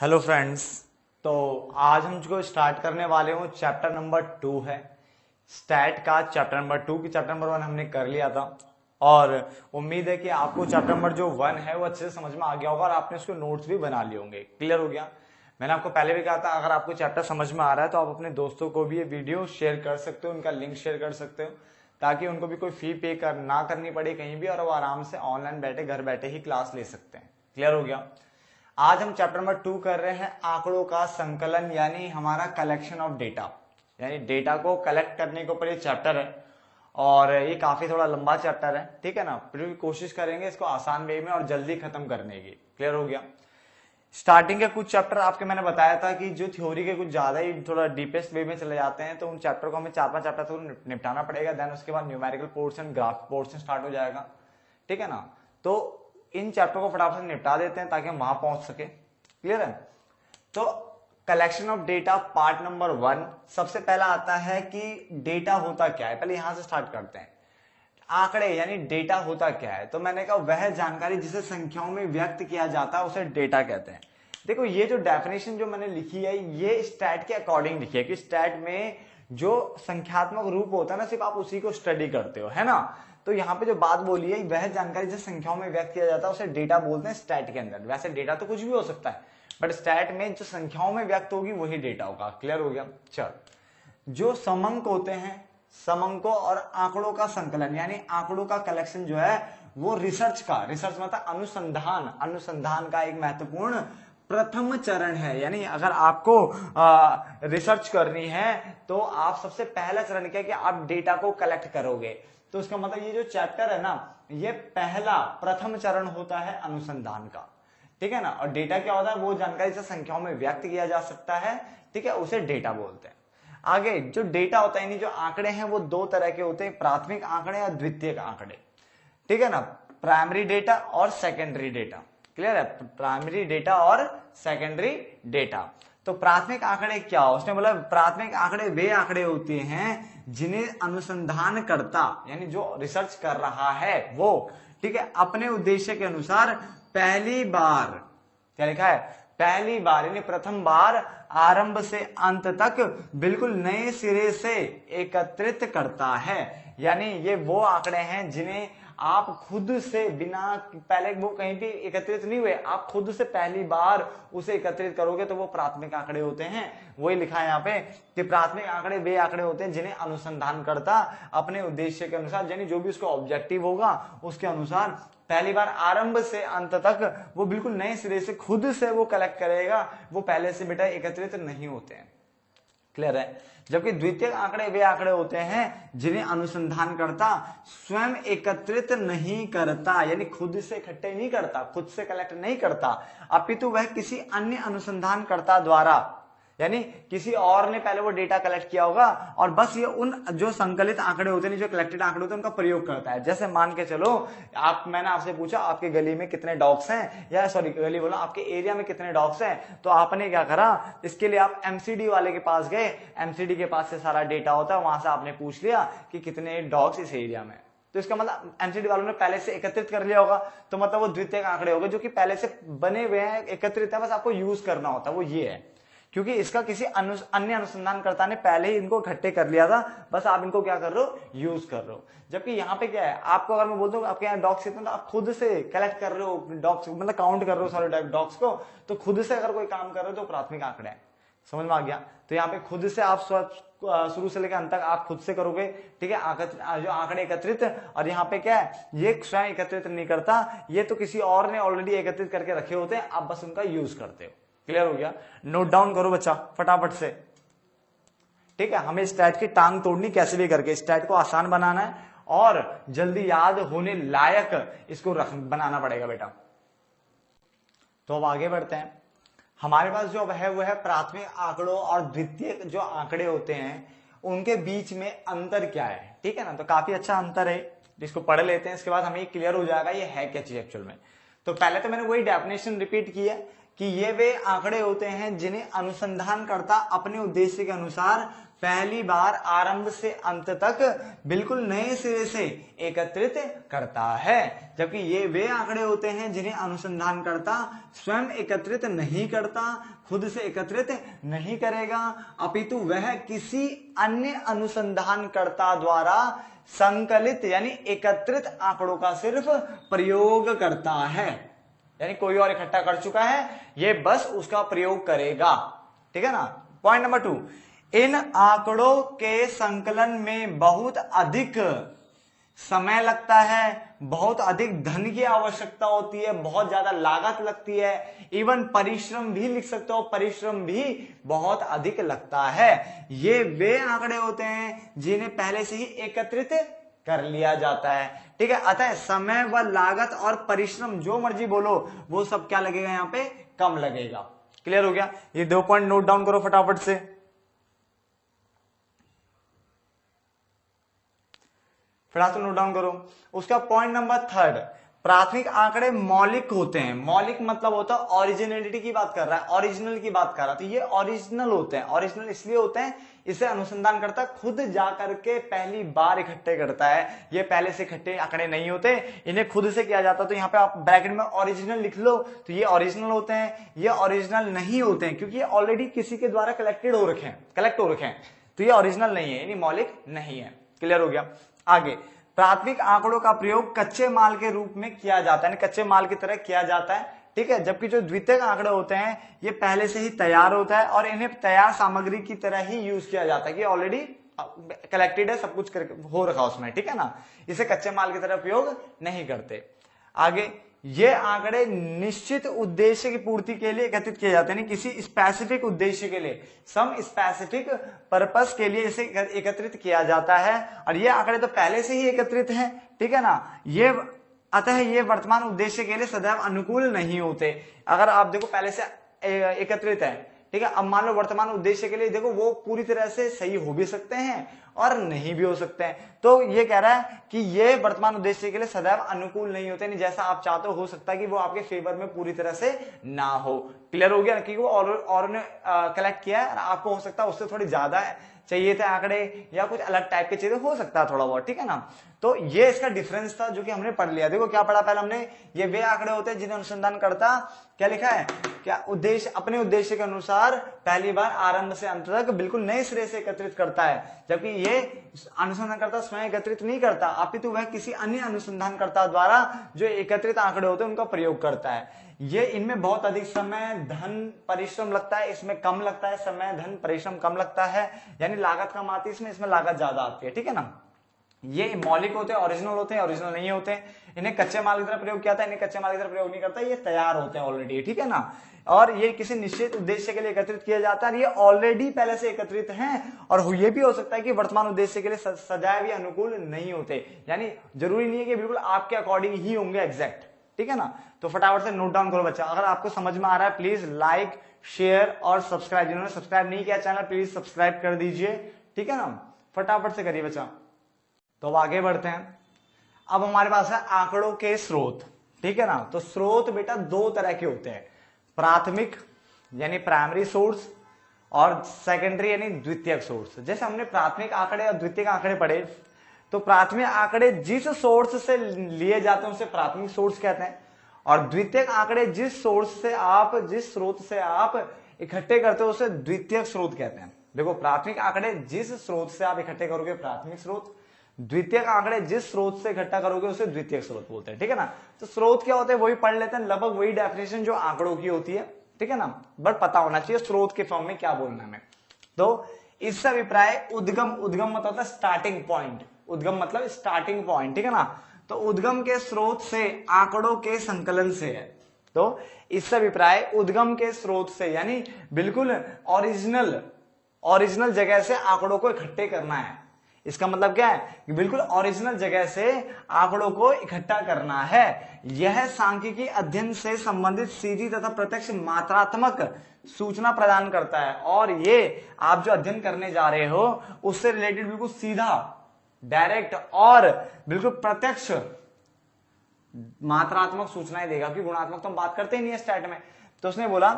Hello friends. तो आज हम जो स्टार्ट करने वाले हूँ चैप्टर नंबर 2 है स्टैट का। चैप्टर नंबर 2 की चैप्टर नंबर 1 हमने कर लिया था और उम्मीद है कि आपको चैप्टर नंबर जो 1 है वो अच्छे से समझ में आ गया होगा और आपने उसके नोट्स भी बना लिए होंगे। क्लियर हो गया? मैंने आपको पहले भी कहा था अगर आपको चैप्टर समझ में आ रहा है तो आप अपने दोस्तों को भी ये वीडियो शेयर कर सकते हो, उनका लिंक शेयर कर सकते हो ताकि उनको भी कोई फी पे ना करनी पड़े कहीं भी और वो आराम से ऑनलाइन बैठे घर बैठे ही क्लास ले सकते हैं। क्लियर हो गया? आज हम चैप्टर नंबर 2 कर रहे हैं आंकड़ों का संकलन, यानी हमारा कलेक्शन ऑफ डेटा, यानी डेटा को कलेक्ट करने के ऊपर ये चैप्टर है और ये काफी थोड़ा लंबा चैप्टर है। ठीक है ना? फिर भी कोशिश करेंगे इसको आसान वे में और जल्दी खत्म करने की। क्लियर हो गया? स्टार्टिंग के कुछ चैप्टर आपके मैंने बताया था कि जो थ्योरी के कुछ ज्यादा ही थोड़ा डीपेस्ट वे में चले जाते हैं तो उन चैप्टर को हमें 4-5 चैप्टर तक निपटाना पड़ेगा। देन उसके बाद numerical portion, graph portion start हो जाएगा। ठीक है ना? तो इन चैप्टर को फटाफट से निपटा देते हैं ताकि हम वहां पहुंच सके। क्लियर है? तो collection of data part number 1 सबसे पहला आता है कि डेटा होता क्या है। पहले यहां से स्टार्ट करते हैं। आंकड़े यानी डेटा होता क्या है, तो मैंने कहा वह जानकारी जिसे संख्याओं में व्यक्त किया जाता है उसे डेटा कहते हैं। देखो ये जो डेफिनेशन जो मैंने लिखी है ये स्टैट के अकॉर्डिंग लिखी है कि स्टैट में जो संख्यात्मक रूप होता है ना सिर्फ आप उसी को स्टडी करते हो, है ना? तो यहाँ पे जो बात बोली है वह जानकारी जिसे संख्याओं में व्यक्त किया जाता है उसे डेटा बोलते हैं स्टैट के अंदर। वैसे डेटा तो कुछ भी हो सकता है बट स्टैट में जो संख्याओं में व्यक्त होगी वही डेटा होगा। क्लियर हो गया? चल, जो समंक होते हैं, समंकों और आंकड़ों का संकलन यानी आंकड़ों का कलेक्शन जो है वो रिसर्च मतलब अनुसंधान का एक महत्वपूर्ण प्रथम चरण है। यानी अगर आपको रिसर्च करनी है तो आप सबसे पहला चरण क्या है कि आप डेटा को कलेक्ट करोगे। तो उसका मतलब ये जो चैप्टर है ना ये पहला प्रथम चरण होता है अनुसंधान का। ठीक है ना? और डेटा क्या होता है? वो जानकारी से संख्याओं में व्यक्त किया जा सकता है। ठीक है, उसे डेटा बोलते हैं। आगे जो डेटा होता है यानी जो आंकड़े हैं वो दो तरह के होते हैं, प्राथमिक आंकड़े और द्वितीयक आंकड़े। ठीक है ना? प्राइमरी डेटा और सेकेंडरी डेटा। क्लियर है? प्राइमरी डेटा और सेकेंडरी डेटा। तो प्राथमिक आंकड़े क्या हो? उसने बोला प्राथमिक आंकड़े वे आंकड़े होते हैं जिन्हें अनुसंधान करता यानी जो रिसर्च कर रहा है वो, ठीक है, अपने उद्देश्य के अनुसार पहली बार, क्या लिखा है? पहली बार यानी प्रथम बार आरंभ से अंत तक बिल्कुल नए सिरे से एकत्रित करता है। यानी ये वो आंकड़े हैं जिन्हें आप खुद से बिना पहले वो कहीं भी एकत्रित नहीं हुए, आप खुद से पहली बार उसे एकत्रित करोगे तो वो प्राथमिक आंकड़े होते हैं। वही लिखा है यहाँ पे कि प्राथमिक आंकड़े वे आंकड़े होते हैं जिन्हें अनुसंधान करता अपने उद्देश्य के अनुसार, यानी जो भी उसका ऑब्जेक्टिव होगा उसके अनुसार पहली बार आरंभ से अंत तक वो बिल्कुल नए सिरे से खुद से वो कलेक्ट करेगा, वो पहले से बेटा एकत्रित नहीं होते हैं। क्लियर है? जबकि द्वितीयक आंकड़े वे आंकड़े होते हैं जिन्हें अनुसंधान करता स्वयं एकत्रित नहीं करता, यानी खुद से इकट्ठे नहीं करता, खुद से कलेक्ट नहीं करता, अपितु वह किसी अन्य अनुसंधानकर्ता द्वारा, यानी किसी और ने पहले वो डेटा कलेक्ट किया होगा और बस ये उन जो संकलित आंकड़े होते हैं, जो कलेक्टेड आंकड़े होते हैं, उनका प्रयोग करता है। जैसे मान के चलो मैंने आपसे पूछा आपके गली में कितने डॉग्स हैं, या सॉरी गली बोला आपके एरिया में कितने डॉग्स हैं, तो आपने क्या करा, इसके लिए आप एमसीडी वाले के पास गए, एमसीडी के पास से सारा डेटा होता है, वहां से आपने पूछ लिया कि कितने डॉग्स इस एरिया में। तो इसका मतलब एमसीडी वालों ने पहले से एकत्रित कर लिया होगा, तो मतलब वो द्वितीयक आंकड़े हो गए जो कि पहले से बने हुए हैं, एकत्रित है, बस आपको यूज करना होता है, वो ये है। क्योंकि इसका किसी अन्य अनुसंधानकर्ता ने पहले ही इनको इकट्ठे कर लिया था, बस आप इनको क्या कर रहे हो, यूज कर रहे हो। जबकि यहाँ पे क्या है, आपको अगर मैं बोल दूं आपके यहाँ डॉग्स कितने, तो आप खुद से कलेक्ट कर रहे हो डॉग्स, मतलब काउंट कर रहे हो सारे डॉग्स को, तो खुद से अगर कोई काम कर रहे हो तो प्राथमिक आंकड़े हैं। समझ में आ गया? तो यहाँ पे खुद से आप शुरू से लेकर अंत तक आप खुद से करोगे। ठीक है? जो आंकड़े एकत्रित, और यहाँ पे क्या है, ये स्वयं एकत्रित नहीं करता, ये तो किसी और ने ऑलरेडी एकत्रित करके रखे होते हैं, आप बस उनका यूज करते हो। क्लियर हो गया? नोट डाउन करो बच्चा फटाफट से। ठीक है? हमें स्टैट की टांग तोड़नी कैसे भी करके, स्टैट को आसान बनाना है और जल्दी याद होने लायक इसको बनाना पड़ेगा बेटा। तो अब आगे बढ़ते हैं। हमारे पास जो है वो है प्राथमिक आंकड़ों और द्वितीयक जो आंकड़े होते हैं उनके बीच में अंतर क्या है। ठीक है ना? तो काफी अच्छा अंतर है, जिसको पढ़ लेते हैं, इसके बाद हमें क्लियर हो जाएगा ये है क्या चीज एक्चुअल में। तो पहले तो मैंने वही डेफिनेशन रिपीट की है कि ये वे आंकड़े होते हैं जिन्हें अनुसंधानकर्ता अपने उद्देश्य के अनुसार पहली बार आरंभ से अंत तक बिल्कुल नए सिरे से एकत्रित करता है, जबकि ये वे आंकड़े होते हैं जिन्हें अनुसंधानकर्ता स्वयं एकत्रित नहीं करता, खुद से एकत्रित नहीं करेगा, अपितु वह किसी अन्य अनुसंधानकर्ता द्वारा संकलित यानी एकत्रित आंकड़ों का सिर्फ प्रयोग करता है। यानी कोई और इकट्ठा कर चुका है, ये बस उसका प्रयोग करेगा। ठीक है ना। पॉइंट नंबर 2, इन आंकड़ों के संकलन में बहुत अधिक समय लगता है, बहुत अधिक धन की आवश्यकता होती है, बहुत ज्यादा लागत लगती है, इवन परिश्रम भी लिख सकते हो, परिश्रम भी बहुत अधिक लगता है। ये वे आंकड़े होते हैं जिन्हें पहले से ही एकत्रित कर लिया जाता है। ठीक है। अतः समय व लागत और परिश्रम जो मर्जी बोलो वो सब क्या लगेगा, यहां पे कम लगेगा। क्लियर हो गया। ये 2 पॉइंट नोट डाउन करो फटाफट से। फिर नोट डाउन करो। उसका पॉइंट नंबर 3, प्राथमिक आंकड़े मौलिक होते हैं। मौलिक मतलब होता है ओरिजिनलिटी की बात कर रहा है, ओरिजिनल की बात कर रहा है, तो ये ओरिजिनल होते हैं। ओरिजिनल इसलिए होते हैं, इसे अनुसंधान करता खुद जाकर के पहली बार इकट्ठे करता है। ये पहले से इकट्ठे आंकड़े नहीं होते, इन्हें खुद से किया जाता है। तो यहाँ पे आप ब्रैकेट में ओरिजिनल लिख लो, तो ये ओरिजिनल होते हैं। ये ओरिजिनल नहीं होते हैं क्योंकि ये ऑलरेडी किसी के द्वारा कलेक्ट हो रखे हैं, तो ये ओरिजिनल नहीं है, यानी मौलिक नहीं है। क्लियर हो गया। आगे, प्राथमिक आंकड़ों का प्रयोग कच्चे माल के रूप में किया जाता है, कच्चे माल की तरह किया जाता है। ठीक है। जबकि जो द्वितीयक आंकड़े होते हैं ये पहले से ही तैयार होता है और इन्हें तैयार सामग्री की तरह ही यूज किया जाता है कि ऑलरेडी कलेक्टेड है, सब कुछ हो रखा उसमें। ठीक है ना। इसे कच्चे माल की तरह प्रयोग नहीं करते। आगे, ये आंकड़े निश्चित उद्देश्य की पूर्ति के लिए एकत्रित किए जाते हैं, किसी स्पेसिफिक उद्देश्य के लिए, सम स्पेसिफिक पर्पस के लिए इसे एकत्रित किया जाता है। और ये आंकड़े तो पहले से ही एकत्रित हैं। ठीक है ना। अतः ये वर्तमान उद्देश्य के लिए सदैव अनुकूल नहीं होते। अगर आप देखो पहले से एकत्रित है, ठीक है, अब मान लो वर्तमान उद्देश्य के लिए देखो वो पूरी तरह से सही हो भी सकते हैं और नहीं भी हो सकते हैं। तो ये कह रहा है कि ये वर्तमान उद्देश्य के लिए सदैव अनुकूल नहीं होते, नहीं जैसा आप चाहते हो सकता है कि वो आपके फेवर में पूरी तरह से ना हो। क्लियर हो गया ना, क्योंकि वो और ने कलेक्ट किया है, आपको हो सकता है उससे थोड़ी ज्यादा चाहिए थे आंकड़े या कुछ अलग टाइप के चाहिए, हो सकता है थोड़ा बहुत। ठीक है ना। तो ये इसका डिफरेंस था जो कि हमने पढ़ लिया। देखो क्या पढ़ा पहले हमने, ये वे आंकड़े होते हैं जिन्हें अनुसंधान करता क्या लिखा है, क्या उद्देश्य अपने उद्देश्य के अनुसार पहली बार आरंभ से अंत तक बिल्कुल नए सिरे से एकत्रित करता है, जबकि ये अनुसंधानकर्ता स्वयं एकत्रित नहीं करता, अपितु वह किसी अन्य अनुसंधानकर्ता द्वारा जो एकत्रित आंकड़े होते हैं उनका प्रयोग करता है। ये इनमें बहुत अधिक समय धन परिश्रम लगता है, इसमें कम लगता है, समय धन परिश्रम कम लगता है, यानी लागत कम आती है इसमें लागत ज्यादा आती है। ठीक है ना। ये मौलिक होते हैं, ओरिजिनल होते हैं, ओरिजिनल नहीं होते हैं। इन्हें कच्चे माल की तरह प्रयोग किया था, इन्हें कच्चे माल की तरह प्रयोग नहीं करता, ये तैयार होते हैं ऑलरेडी। ठीक है ना। और ये किसी निश्चित उद्देश्य के लिए एकत्रित किया जाता है, ये ऑलरेडी पहले से एकत्रित हैं। और ये भी हो सकता है कि वर्तमान उद्देश्य के लिए सदैव ही अनुकूल नहीं होते, यानी जरूरी नहीं है कि बिल्कुल आपके अकॉर्डिंग ही होंगे एग्जैक्ट। ठीक है ना। तो फटाफट से नोट डाउन करो बच्चा। अगर आपको समझ में आ रहा है प्लीज लाइक शेयर और सब्सक्राइब, जिन्होंने सब्सक्राइब नहीं किया चैनल प्लीज सब्सक्राइब कर दीजिए। ठीक है ना। फटाफट से करिए बच्चा। तो अब आगे बढ़ते हैं। अब हमारे पास है आंकड़ों के स्रोत। ठीक है ना। तो स्रोत बेटा 2 तरह के होते हैं, प्राथमिक यानी प्राइमरी सोर्स और सेकेंडरी यानी द्वितीयक सोर्स। जैसे हमने प्राथमिक आंकड़े और द्वितीयक आंकड़े पढ़े, तो प्राथमिक आंकड़े जिस सोर्स से लिए जाते हैं उसे प्राथमिक सोर्स कहते हैं, और द्वितीयक आंकड़े जिस स्रोत से आप इकट्ठे करते हो उसे द्वितीयक स्रोत कहते हैं। देखो, प्राथमिक आंकड़े जिस स्रोत से आप इकट्ठे करोगे प्राथमिक स्रोत, द्वितीयक आंकड़े जिस स्रोत से इकट्ठा करोगे उसे द्वितीयक स्रोत बोलते हैं। ठीक है ना। तो स्रोत क्या होते हैं वही पढ़ लेते हैं, लगभग वही डेफिनेशन जो आंकड़ों की होती है। ठीक है ना। बट पता होना चाहिए स्रोत के फॉर्म में क्या बोलना है। तो इससे अभिप्राय उद्गम मतलब होता है स्टार्टिंग पॉइंट, उद्गम मतलब स्टार्टिंग पॉइंट। ठीक है ना। तो उद्गम के स्रोत से आंकड़ों के संकलन से है। तो इससे अभिप्राय उद्गम के स्रोत से यानी बिल्कुल ओरिजिनल जगह से आंकड़ों को इकट्ठे करना है। इसका मतलब क्या है कि बिल्कुल ओरिजिनल जगह से आंकड़ों को इकट्ठा करना है। यह सांख्यिकी अध्ययन से संबंधित सीधी तथा प्रत्यक्ष मात्रात्मक सूचना प्रदान करता है, और ये आप जो अध्ययन करने जा रहे हो उससे रिलेटेड बिल्कुल सीधा डायरेक्ट और बिल्कुल प्रत्यक्ष मात्रात्मक सूचनाएं देगा, कि गुणात्मक तो हम बात करते ही नहीं है स्टैट में। तो उसने बोला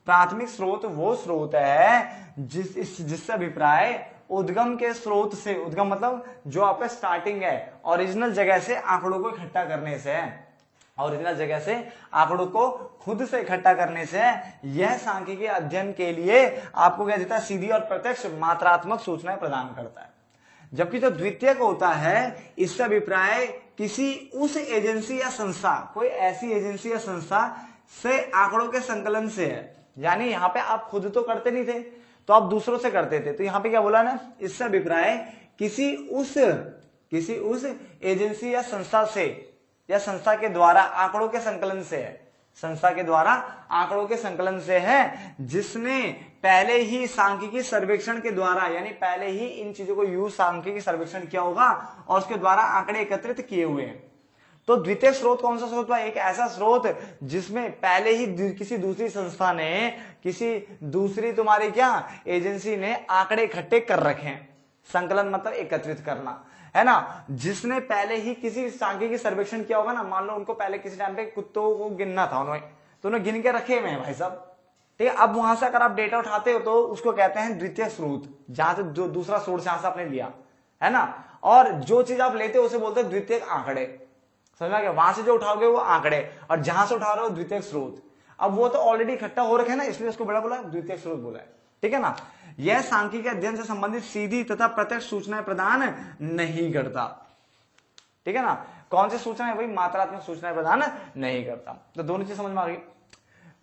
प्राथमिक स्रोत वो स्रोत है जिससे अभिप्राय उद्गम के स्रोत से, उद्गम मतलब जो आपका स्टार्टिंग है, ओरिजिनल जगह से आंकड़ों को इकट्ठा करने से है, ओरिजिनल जगह से आंकड़ों को खुद से इकट्ठा करने से है। यह सांख्यिकी अध्ययन के लिए आपको क्या देता है, सीधी और प्रत्यक्ष मात्रात्मक सूचनाएं प्रदान करता है। जबकि जो द्वितीयक होता है इससे अभिप्राय किसी उस एजेंसी या संस्था, कोई ऐसी एजेंसी या संस्था से आंकड़ों के संकलन से है। यानी यहाँ पे आप खुद तो करते नहीं थे, तो आप दूसरों से करते थे। तो यहाँ पे क्या बोला ना, इससे अभिप्राय किसी उस एजेंसी या संस्था से या संस्था के द्वारा आंकड़ों के संकलन से है, संस्था के द्वारा आंकड़ों के संकलन से है, जिसने पहले ही सांख्यिकी सर्वेक्षण के द्वारा, यानी पहले ही इन चीजों को यूज सांख्यिकी सर्वेक्षण किया होगा और उसके द्वारा आंकड़े एकत्रित किए हुए हैं। तो द्वितीय स्रोत कौन सा स्रोत हुआ, एक ऐसा स्रोत जिसमें पहले ही किसी दूसरी संस्था ने, किसी दूसरी तुम्हारी क्या एजेंसी ने आंकड़े इकट्ठे कर रखे हैं। संकलन मतलब एकत्रित करना, है ना, जिसने पहले ही किसी सांख्यिकी सर्वेक्षण किया होगा ना। मान लो उनको पहले किसी टाइम पे कुत्तों को गिनना था उन्होंने, तो उन्हें गिन के रखे हुए हैं भाई साहब, ठीक है। अब वहां से अगर आप डेटा उठाते हो तो उसको कहते हैं द्वितीय स्रोत, जहां से जो दूसरा सोर्स यहां से आपने लिया, है ना। और जो चीज आप लेते हो उसे बोलते हैं द्वितीय आंकड़े, समझ में आ गया। वहां से जो उठाओगे वो आंकड़े, और जहां से उठा रहे हो द्वितीय स्रोत। अब वो तो ऑलरेडी इकट्ठा हो रखे हैं ना, इसलिए उसको बड़ा बोला द्वितीय स्रोत बोला है, ठीक है ना। यह सांख्यिकी अध्ययन से संबंधित सीधी तथा प्रत्यक्ष सूचनाएं प्रदान नहीं करता, ठीक है ना। कौन सी सूचना है भाई, मात्रात्मक सूचनाएं प्रदान नहीं करता। तो दोनों चीज समझ में आ गई।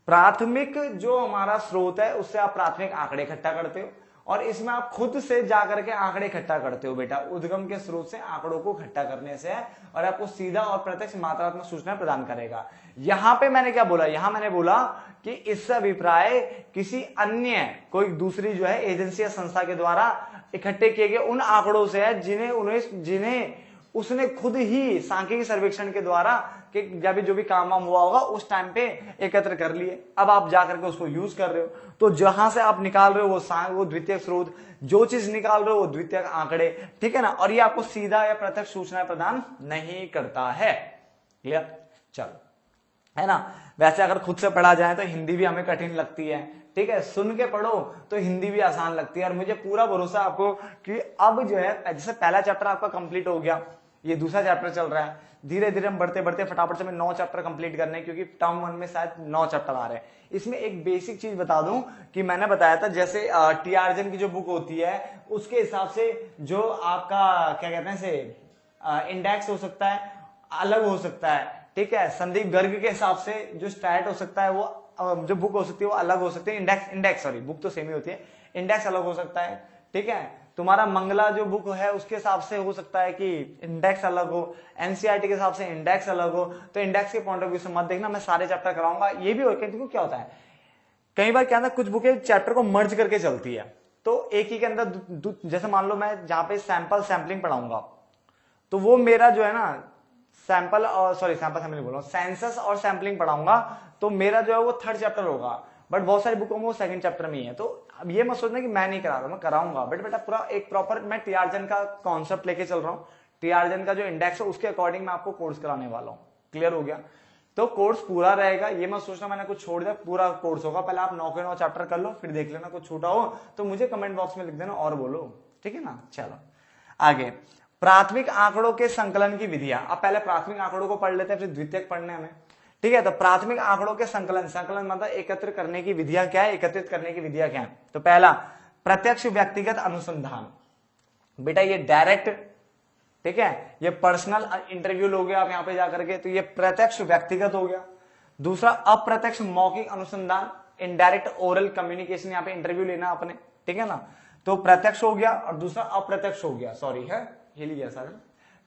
प्राथमिक जो हमारा स्रोत है उससे आप प्राथमिक आंकड़े इकट्ठा करते हो, और इसमें आप खुद से जाकर के आंकड़े इकट्ठा करते हो बेटा। उद्गम के स्रोत से आंकड़ों को इकट्ठा करने से है, और आपको सीधा और प्रत्यक्ष मात्रात्मक सूचना प्रदान करेगा। यहां पे मैंने क्या बोला, यहां मैंने बोला कि इससे अभिप्राय किसी अन्य कोई दूसरी जो है एजेंसी या संस्था के द्वारा इकट्ठे किए गए उन आंकड़ों से है जिन्हें उसने खुद ही सांख्यिकी सर्वेक्षण के द्वारा कि जब भी जो भी काम वाम हुआ होगा उस टाइम पे एकत्र कर लिए। अब आप जाकर के उसको यूज कर रहे हो, तो जहां से आप निकाल रहे हो वो द्वितीय स्रोत, जो चीज निकाल रहे हो वो द्वितीय आंकड़े, ठीक है ना। और ये आपको सीधा या प्रत्यक्ष सूचना प्रदान नहीं करता है। क्लियर, चलो, है ना। वैसे अगर खुद से पढ़ा जाए तो हिंदी भी हमें कठिन लगती है, ठीक है। सुन के पढ़ो तो हिंदी भी आसान लगती है। और मुझे पूरा भरोसा आपको कि अब जो है, जैसे पहला चैप्टर आपका कंप्लीट हो गया, ये दूसरा चैप्टर चल रहा है, धीरे धीरे हम बढ़ते बढ़ते फटाफट से 9 चैप्टर कंप्लीट करने हैं, क्योंकि टर्म 1 में शायद 9 चैप्टर आ रहे हैं। इसमें एक बेसिक चीज बता दूं कि मैंने बताया था, जैसे टी अर्जुन की जो बुक होती है उसके हिसाब से जो आपका क्या कहते हैं से इंडेक्स हो सकता है, अलग हो सकता है, ठीक है। संदीप गर्ग के हिसाब से जो स्टैट हो सकता है, वो जो बुक हो सकती है वो अलग हो सकती है। इंडेक्स सॉरी, बुक तो सेम ही होती है, इंडेक्स अलग हो सकता है, ठीक है। तुम्हारा मंगला जो बुक है उसके हिसाब से हो सकता है कि इंडेक्स अलग हो, एनसीईआरटी के हिसाब से इंडेक्स अलग हो। तो इंडेक्स के पॉइंट ऑफ व्यू से मत देखना, मैं सारे चैप्टर कराऊंगा। ये भी देखो क्या होता है, कई बार क्या होता है, कुछ बुकें चैप्टर को मर्ज करके चलती है, तो एक ही के अंदर जैसे मान लो मैं जहां पे सैंपलिंग पढ़ाऊंगा, तो वो मेरा जो है ना सैंपलिंग बोल रहा हूं, सेंसस और सैंपलिंग पढ़ाऊंगा, तो मेरा जो है वो 3rd चैप्टर होगा। बट बहुत सारी बुकों में वो 2nd चैप्टर में ही है। तो अब ये मत सोचना कि मैं नहीं करा रहा हूं, मैं कराऊंगा, बट बेटा पूरा एक प्रॉपर मैं टी अर्जुन का कॉन्सेप्ट लेके चल रहा हूँ। टी अर्जुन का जो इंडेक्स है उसके अकॉर्डिंग मैं आपको कोर्स कराने वाला हूँ। क्लियर हो गया, तो कोर्स पूरा रहेगा, ये मत सोचना मैंने कुछ छोड़ दिया, पूरा कोर्स होगा। पहले आप 9 के 9 चैप्टर कर लो, फिर देख लेना कुछ छूटा हो तो मुझे कमेंट बॉक्स में लिख देना और बोलो, ठीक है ना। चलो आगे, प्राथमिक आंकड़ों के संकलन की विधियां। अब पहले प्राथमिक आंकड़ों को पढ़ लेते हैं, फिर द्वितीयक पढ़ने हमें, ठीक है। तो प्राथमिक आंकड़ों के संकलन मतलब एकत्र करने की विधियां क्या है, एकत्रित करने की विधियां क्या है। तो पहला, प्रत्यक्ष व्यक्तिगत अनुसंधान। बेटा ये डायरेक्ट, ठीक है, ये पर्सनल इंटरव्यू लोगे आप यहां पे जाकर के, तो ये प्रत्यक्ष व्यक्तिगत हो गया। दूसरा, अप्रत्यक्ष मौखिक अनुसंधान, इनडायरेक्ट ओरल कम्युनिकेशन, यहाँ पे इंटरव्यू लेना आपने, ठीक है ना। तो प्रत्यक्ष हो गया और दूसरा अप्रत्यक्ष हो गया, सॉरी है हिल गया सर।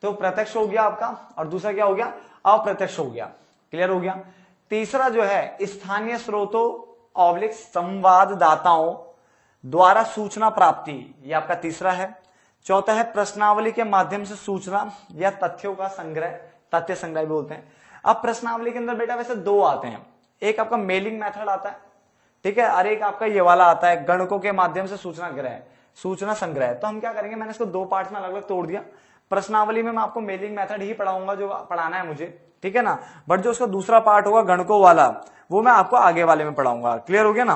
तो प्रत्यक्ष हो गया आपका और दूसरा क्या हो गया, अप्रत्यक्ष हो गया। क्लियर हो गया। तीसरा जो है स्थानीय स्रोतों संवाददाताओं द्वारा सूचना प्राप्ति, ये आपका तीसरा है। चौथा है प्रश्नावली के माध्यम से सूचना या तथ्यों का संग्रह, तथ्य संग्रह भी बोलते हैं। अब प्रश्नावली के अंदर बेटा वैसे 2 आते हैं, एक आपका मेलिंग मेथड आता है, ठीक है, और एक आपका ये वाला आता है गणकों के माध्यम से सूचना संग्रह। तो हम क्या करेंगे, मैंने इसको 2 पार्ट्स में अलग अलग तोड़ दिया। प्रश्नावली में मैं आपको मेलिंग मेथड ही पढ़ाऊंगा जो पढ़ाना है मुझे, ठीक है ना। बट जो उसका दूसरा पार्ट होगा गणकों वाला, वो मैं आपको आगे वाले में पढ़ाऊंगा। क्लियर हो गया ना।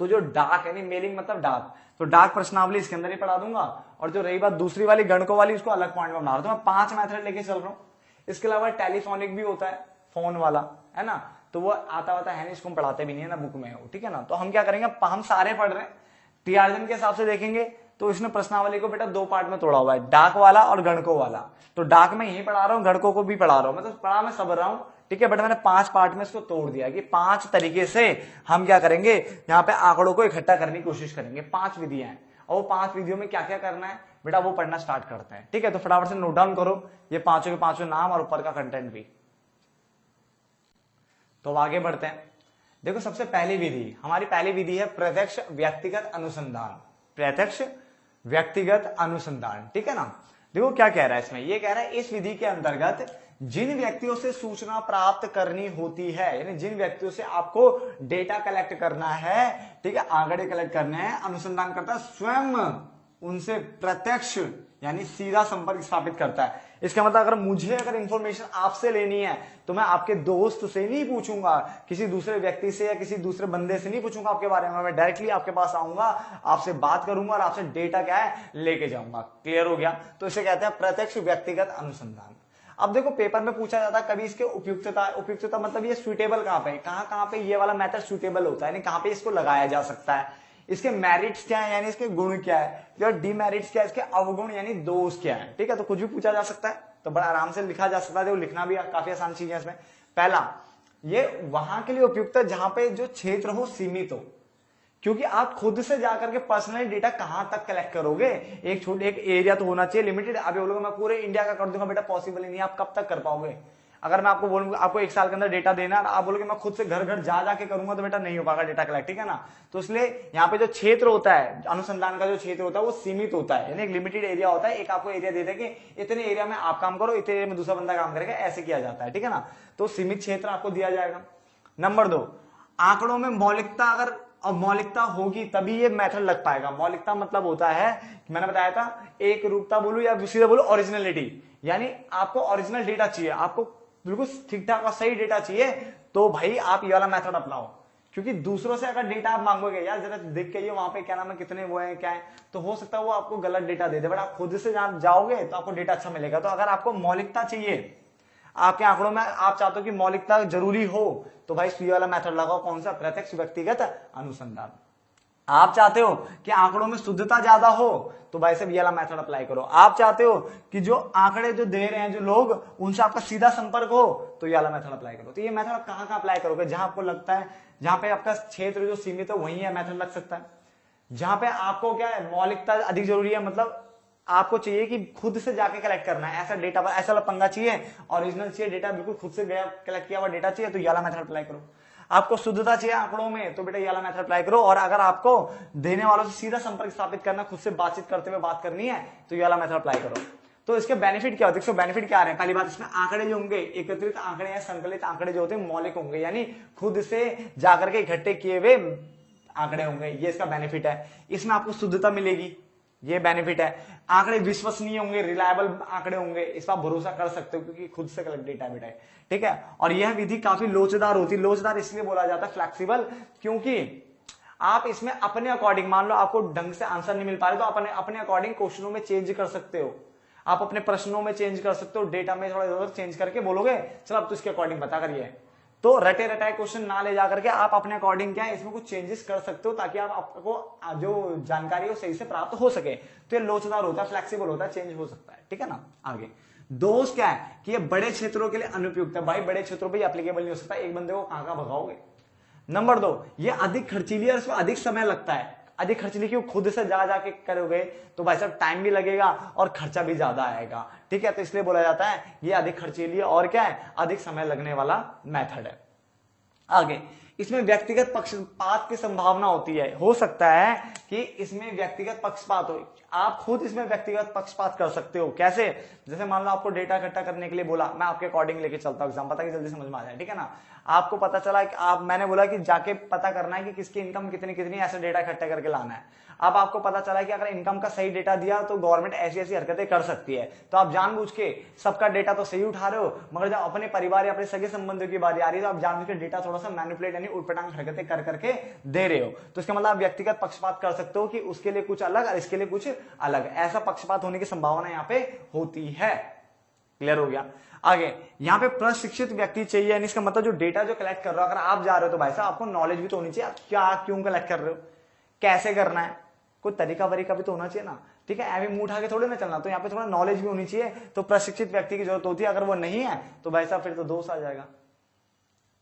तो जो डाक यानी मेलिंग मतलब डाक, तो डाक प्रश्नावली इसके अंदर ही पढ़ा दूंगा। और जो रही बात दूसरी वाली गणकों वाली, उसको अलग पॉइंट में बना रहा हूं। तो मैं 5 मेथड लेके चल रहा हूँ। इसके अलावा टेलीफोनिक भी होता है, फोन वाला, है ना। तो वो आता वाता है नहीं, इसको हम पढ़ाते भी नहीं है ना बुक में हो, ठीक है ना। तो हम क्या करेंगे, हम सारे पढ़ रहे हैं टीआरजन के हिसाब से देखेंगे। तो इसने प्रश्नावली को बेटा 2 पार्ट में तोड़ा हुआ है, डाक वाला और गणकों वाला। तो डाक में यही पढ़ा रहा हूँ, गणकों को भी पढ़ा रहा हूँ, मतलब पढ़ा मैं सब रहा हूँ, ठीक है। बट मैंने 5 पार्ट में इसको तोड़ दिया कि 5 तरीके से हम क्या करेंगे, यहाँ पे आंकड़ों को इकट्ठा करने की कोशिश करेंगे। 5 विधियां हैं, और वो 5 विधियों में क्या क्या करना है बेटा, वो पढ़ना स्टार्ट करते हैं, ठीक है। तो फटाफट से नोट डाउन करो ये पांचों के पांचों नाम और ऊपर का कंटेंट भी। तो आगे बढ़ते हैं। देखो सबसे पहली विधि, हमारी पहली विधि है प्रत्यक्ष व्यक्तिगत अनुसंधान। प्रत्यक्ष व्यक्तिगत अनुसंधान, ठीक है ना। देखो क्या कह रहा है इसमें, ये कह रहा है इस विधि के अंतर्गत जिन व्यक्तियों से सूचना प्राप्त करनी होती है, यानी जिन व्यक्तियों से आपको डेटा कलेक्ट करना है, ठीक है, आंकड़े कलेक्ट करने हैं, अनुसंधान करता है, स्वयं उनसे प्रत्यक्ष यानी सीधा संपर्क स्थापित करता है। इसका मतलब अगर मुझे इंफॉर्मेशन आपसे लेनी है तो मैं आपके दोस्त से नहीं पूछूंगा, किसी दूसरे व्यक्ति से या किसी दूसरे बंदे से नहीं पूछूंगा आपके बारे में, मैं डायरेक्टली आपके पास आऊंगा, आपसे बात करूंगा और आपसे डेटा क्या है लेके जाऊंगा। क्लियर हो गया। तो इसे कहते हैं प्रत्यक्ष व्यक्तिगत अनुसंधान। अब देखो पेपर में पूछा जाता है कभी इसके उपयुक्तता मतलब ये सुइटेबल कहां पे, कहां पे ये वाला मेथड सुइटेबल होता है, यानी कहां पे इसको लगाया जा सकता है, इसके मेरिट्स क्या है यानी इसके गुण क्या है, और डीमेरिट्स क्या है, इसके अवगुण यानी दोष क्या है, ठीक है। तो कुछ भी पूछा जा सकता है, तो बड़ा आराम से लिखा जा सकता है। देखो लिखना भी काफी आसान चीज है इसमें। पहला, ये वहां के लिए उपयुक्त है जहां पे जो क्षेत्र हो सीमित हो, क्योंकि आप खुद से जाकर के पर्सनली डेटा कहां तक कलेक्ट करोगे, एक एरिया तो होना चाहिए लिमिटेड। अभी बोलोगे मैं पूरे इंडिया का कर दूंगा, बेटा पॉसिबल ही नहीं, आप कब तक कर पाओगे। अगर मैं आपको बोलूंगा आपको 1 साल के अंदर डेटा देना, आप बोलोगे मैं खुद से घर घर जा जाके करूंगा, तो बेटा नहीं हो पाएगा डेटा कलेक्ट, ठीक है ना। तो इसलिए यहाँ पे जो क्षेत्र होता है, अनुसंधान का जो क्षेत्र होता है वो सीमित होता है, यानी एक लिमिटेड एरिया होता है। एक आपको एरिया दे देंगे, इतने एरिया में आप काम करो, इतने एरिया में दूसरा बंदा काम करेगा, ऐसे किया जाता है, ठीक है ना। तो सीमित क्षेत्र आपको दिया जाएगा। नंबर 2, आंकड़ों में मौलिकता, अगर मौलिकता होगी तभी ये मेथड लग पाएगा। मौलिकता मतलब होता है, मैंने बताया था, एक रूपता बोलूं या सीधा बोलूं ओरिजिनलिटी, यानी आपको ओरिजिनल डेटा चाहिए, आपको बिल्कुल ठीक ठाक और सही डेटा चाहिए, तो भाई आप ये वाला मेथड अपनाओ। क्योंकि दूसरों से अगर डेटा आप मांगोगे, यार जरा देख के ये वहां पे क्या नाम है, कितने वो है क्या है, तो हो सकता है वो आपको गलत डेटा दे दे, बट आप खुद से जाओगे तो आपको डेटा अच्छा मिलेगा। तो अगर आपको मौलिकता चाहिए आपके आंकड़ों में, आप चाहते हो कि मौलिकता जरूरी हो, तो भाई ये वाला मेथड लगाओ। कौन सा? प्रत्यक्ष व्यक्तिगत अनुसंधान। आप चाहते हो कि आंकड़ों में शुद्धता ज्यादा हो, तो भाई साहब ये वाला मेथड अप्लाई करो। आप चाहते हो कि जो आंकड़े जो दे रहे हैं जो लोग, उनसे आपका सीधा संपर्क हो, तो ये वाला मेथड अप्लाई करो। तो ये मेथड आप कहां अप्लाई करोगे? जहां आपको लगता है, जहां पे आपका क्षेत्र जो सीमित है वहीं है मेथड लग सकता है। जहां पे आपको क्या है, मौलिकता अधिक जरूरी है, मतलब आपको चाहिए कि खुद से जाके कलेक्ट करना है, ऐसा डेटा पर ऐसा पंगा चाहिए, ओरिजिनल चाहिए डेटा, बिल्कुल खुद से गया कलेक्ट किया हुआ डेटा चाहिए, तो ये वाला मेथड अप्लाई करो। आपको शुद्धता चाहिए आंकड़ों में, तो बेटा ये वाला मेथड अप्लाई करो। और अगर आपको देने वालों से सीधा संपर्क स्थापित करना, खुद से बातचीत करते हुए बात करनी है, तो ये वाला मेथड अप्लाई करो। तो इसके बेनिफिट क्या होते हैं? बेनिफिट क्या आ रहे हैं? पहली बात, इसमें आंकड़े जो होंगे, एकत्रित आंकड़े या संकलित आंकड़े जो होते हैं मौलिक होंगे, यानी खुद से जाकर के इकट्ठे किए हुए आंकड़े होंगे, ये इसका बेनिफिट है। इसमें आपको शुद्धता मिलेगी, ये बेनिफिट है। आंकड़े विश्वसनीय होंगे, रिलायबल आंकड़े होंगे, इस पर भरोसा कर सकते हो क्योंकि खुद से कलेक्ट डेटा बेटा है, ठीक है। और यह विधि काफी लोचदार होती है। लोचदार इसलिए बोला जाता है, फ्लेक्सिबल, क्योंकि आप इसमें अपने अकॉर्डिंग, मान लो आपको ढंग से आंसर नहीं मिल पा रहे, तो अपने अकॉर्डिंग क्वेश्चनों में चेंज कर सकते हो, आप अपने प्रश्नों में चेंज कर सकते हो, डेटा में थोड़ा इधर चेंज करके बोलोगे चल अब तो इसके अकॉर्डिंग बता करिए। तो रटे रटाए क्वेश्चन ना ले जाकर के आप अपने अकॉर्डिंग क्या है इसमें कुछ चेंजेस कर सकते हो, ताकि आपको जो जानकारी हो सही से प्राप्त हो सके। तो ये लोचदार होता है, फ्लेक्सिबल होता है, चेंज हो सकता है, ठीक है ना। आगे दोष क्या है कि ये बड़े क्षेत्रों के लिए अनुपयुक्त है। भाई बड़े क्षेत्रों पे एप्लीकेबल नहीं हो सकता, एक बंदे को कहां भगाओगे। नंबर 2, ये अधिक खर्चीली है, इसमें अधिक समय लगता है। अधिक खर्चीली क्यों? खुद से जा जाके करोगे तो भाई साहब टाइम भी लगेगा और खर्चा भी ज्यादा आएगा, ठीक है। तो इसलिए बोला जाता है ये अधिक खर्चीली है और क्या है, अधिक समय लगने वाला मेथड है। आगे इसमें व्यक्तिगत पक्षपात की संभावना होती है, हो सकता है कि इसमें व्यक्तिगत पक्षपात हो, आप खुद इसमें व्यक्तिगत पक्षपात कर सकते हो। कैसे? जैसे मान लो आपको डेटा इकट्ठा करने के लिए बोला, मैं आपके अकॉर्डिंग लेके चलता हूँ एग्जाम, पता कि जल्दी समझ में आ जाए, ठीक है ना। आपको पता चला कि मैंने बोला कि जाके पता करना है कि किसकी इनकम कितनी कितनी, ऐसे डेटा इकट्ठा करके लाना है। अब आपको पता चला कि अगर इनकम का सही डेटा दिया तो गवर्नमेंट ऐसी ऐसी हरकतें कर सकती है, तो आप जानबूझ के सबका डेटा तो सही उठा रहे हो, मगर जब अपने परिवार या अपने सगे संबंधियों की बारी आ रही है तो आप जानबूझ के डेटा थोड़ा सा मैनिपुलेट यानी उटपटांग हरकतें कर करके दे रहे हो। तो इसका मतलब आप व्यक्तिगत पक्षपात कर सकते हो कि उसके लिए कुछ अलग और इसके लिए कुछ अलग, ऐसा पक्षपात होने की संभावना यहाँ पे होती है। क्लियर हो गया? आगे यहाँ पे प्रशिक्षित व्यक्ति चाहिए, यानी इसका मतलब जो डेटा जो कलेक्ट कर रहे हो, अगर आप जा रहे हो तो भाई साहब आपको नॉलेज भी तो होनी चाहिए, आप क्या क्यों कलेक्ट कर रहे हो, कैसे करना है, कोई तरीका वरीका भी तो होना चाहिए ना, ठीक है। ऐसे मुंह उठा के थोड़े ना चलना, तो यहाँ पे थोड़ा नॉलेज भी होनी चाहिए, तो प्रशिक्षित व्यक्ति की जरूरत होती है। अगर वो नहीं है तो भाई साहब फिर तो दोष आ जाएगा,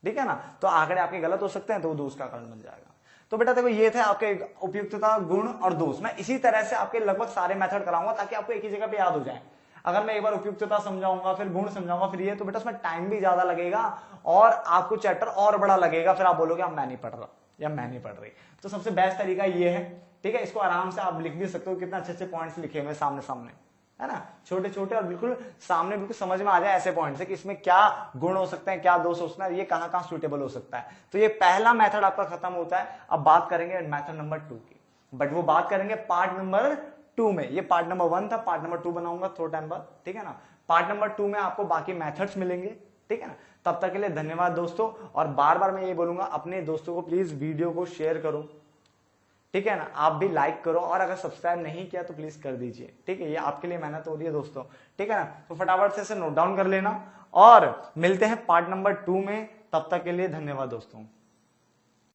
ठीक है ना। तो आंकड़े आपके गलत हो सकते हैं, तो वो दोष का कारण बन जाएगा। तो बेटा देखो ये थे आपके उपयुक्तता, गुण और दोष। मैं इसी तरह से आपके लगभग सारे मेथड कराऊंगा ताकि आपको एक ही जगह पे याद हो जाए। अगर मैं एक बार उपयुक्तता समझाऊंगा, फिर गुण समझाऊंगा, फिर ये, तो बेटा उसमें टाइम भी ज्यादा लगेगा और आपको चैप्टर और बड़ा लगेगा, फिर आप बोलोगे मैं नहीं पढ़ रहा या मैं नहीं पढ़ रही। तो सबसे बेस्ट तरीका ये है, ठीक है। इसको आराम से आप लिख भी सकते हो, कितना अच्छे अच्छे पॉइंट्स लिखे हुए सामने सामने, है ना, छोटे छोटे और बिल्कुल सामने, बिल्कुल समझ में आ जाए ऐसे पॉइंट्स है कि इसमें क्या गुण हो सकते हैं, क्या दोष हो सकता है, ये कहाँ कहाँ सुटेबल हो सकता है। तो ये पहला मेथड आपका खत्म होता है। अब बात करेंगे मेथड नंबर 2 की, बट वो बात करेंगे पार्ट नंबर 2 में। ये पार्ट नंबर 1 था, पार्ट नंबर 2 बनाऊंगा थोड़ा टाइम बाद, ठीक है ना। पार्ट नंबर 2 में आपको बाकी मेथड्स मिलेंगे, ठीक है ना। तब तक के लिए धन्यवाद दोस्तों, और बार बार मैं ये बोलूंगा अपने दोस्तों को प्लीज वीडियो को शेयर करो, ठीक है ना। आप भी लाइक करो, और अगर सब्सक्राइब नहीं किया तो प्लीज कर दीजिए, ठीक है। ये आपके लिए मेहनत हो रही है दोस्तों, ठीक है ना। तो फटाफट से इसे नोट डाउन कर लेना, और मिलते हैं पार्ट नंबर 2 में। तब तक के लिए धन्यवाद दोस्तों।